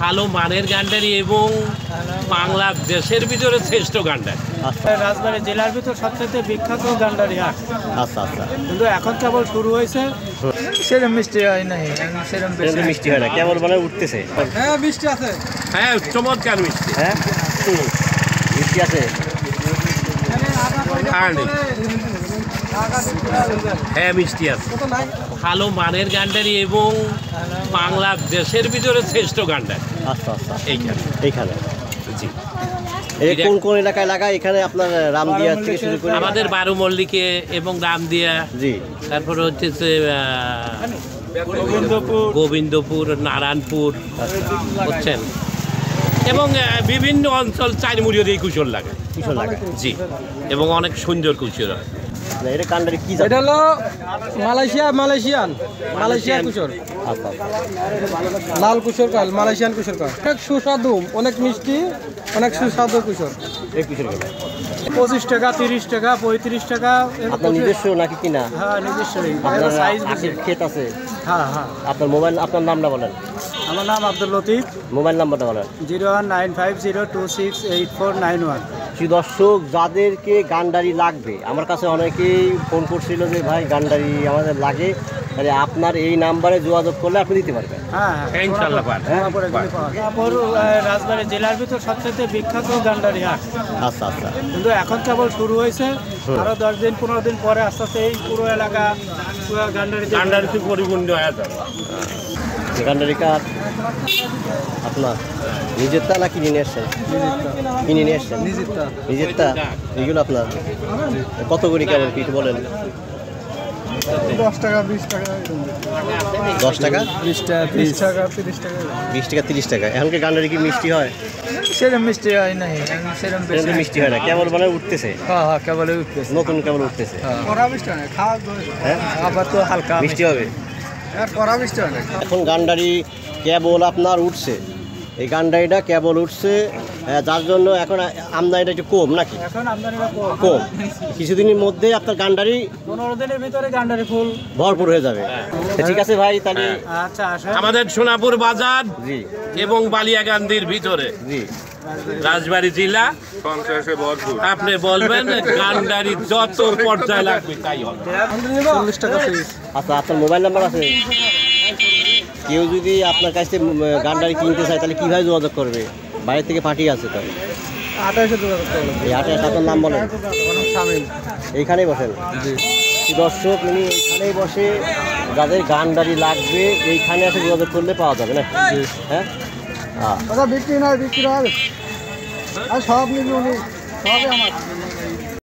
ভালো মানের গান্ডারি এবং বাংলাদেশের ভিতরে শ্রেষ্ঠ গান্ডারি। রাজবাড়ী জেলার ভিতর সবচেয়ে বিখ্যাত গান্ডারি হাট। আচ্ছা আচ্ছা, কিন্তু এখন কেবল শুরু হয়েছে, সেরকম মিষ্টি হয় নাই, সেরকম মিষ্টি হয় না, কেবল মানে উঠতেছে। হ্যাঁ মিষ্টি আছে, হ্যাঁ চমৎকার মিষ্টি। হ্যাঁ মিষ্টি আছে, হ্যাঁ মিষ্টি আছে। ভালো মানের গান্ডারি এবং বাংলাদেশের ভিতরে শ্রেষ্ঠ গান্ডারি। আচ্ছা আচ্ছা, এইখানে জি। এই কোন কোন এলাকায় লাগায়? এখানে আপনার রামদিয়া থেকে শুরু করে আমাদের 12 মল্লিকে এবং রামদিয়া, জি, তারপরে হচ্ছে গোবিন্দপুর, নারায়ণপুর বুঝছেন, এবং বিভিন্ন অঞ্চল চাইমুড়িও দিয়ে কুশল লাগে, জি, এবং অনেক সুন্দর কুশল হয়। এটা গান্ডারি কি? এটা হলো মালয়েশিয়ান কুশর, লাল কুশর কয়, মালয়েশিয়ান কুশর কয়। অনেক সুস্বাদু, অনেক মিষ্টি, অনেক সুস্বাদু কুশর। এই কুশর 25 টাকা, 30 টাকা, 35 টাকা। আপনার নিজস্ব নাকি কিনা? হ্যাঁ নিজস্ব। ক্ষেত আছে? হ্যাঁ হ্যাঁ। আপনার নামটা বলেন। আমার নাম আব্দুল লতিফ। মোবাইল নাম্বারটা বলেন। 01950268491। দর্শক, যাদেরকে গান্ডারি লাগবে, আমার কাছে অনেকেই ফোন করছিল যে ভাই গান্ডারি আমাদের লাগে, তাহলে আপনার এই নাম্বারে যোগাযোগ করলে আপনি দিতে পারবেন। হ্যাঁ ইনশাআল্লাহ। রাজবাড়ী জেলার ভিতর সবচেয়ে বিখ্যাত গান্ডারি হাট। আচ্ছা আচ্ছা, কিন্তু এখন কেবল শুরু হয়েছে, আরো 10 দিন 15 দিন পরে আস্তে আস্তে এই পুরো এলাকা গান্ডারিতে পরিপূর্ণ হয়ে যাবে। গান্ডারি কাঠ আপনার নিজেরটা না কিনে নিয়ে আসছেন? কিনে নিয়ে আসছেন নিজেরটা। এগুলো আপনার কত করে কেমন কি বলেন? 10 টাকা, 20 টাকা, 10 টাকা, 20 টাকা, 30 টাকা, 20 টাকা, 30 টাকা। এখন কি গান্ডারি কি মিষ্টি হয়? সেরকম মিষ্টি হয় নাই, সেরকম মিষ্টি হয় না, কেবল মানে উঠতেছে। হ্যাঁ কেবল উঠতেছে, নতুন কেবল উঠতেছে। হ্যাঁ আবার তো হালকা মিষ্টি হবে। এখন গান্ডারি কেবল আপনার উঠছে, এই গান্ডারিটা কেবল উঠছে, যার জন্য এখন আমদানিটা একটু কম নাকি? এখন আমদানিটা কম। কিছুদিনের মধ্যে আপনার গান্ডারি 15 দিনের ভিতরে গান্ডারি ফুল ভরপুর হয়ে যাবে। ঠিক আছে ভাই, তাহলে আচ্ছা আমাদের সোনাপুর বাজার জি এবং বালিয়াকান্দির ভিতরে, জি, রাজবাড়ী জেলা, আপনি বলবেন গান্ডারি যত পর্যায়ে লাগবে তাই হবে। 40 টাকা পিস। আচ্ছা, আপনার মোবাইল নাম্বার আছে? কেউ যদি আপনার কাছ থেকে গান্ডারি কিনতে চায় তাহলে কীভাবে যোগাযোগ করবে? বাইরে থেকে পাঠিয়ে আছে তো? 28 যোগাযোগ করবেন। এই 28 আপনার নাম বলেন। এইখানেই বসেন? জি। দর্শক, উনি এইখানেই বসে, যাদের গান্ডারি লাগবে এইখানে এসে যোগাযোগ করলে পাওয়া যাবে না? হ্যাঁ বিক্রি নয়, বিক্রি হবে আর সব নিবি উনি, সবই আমার।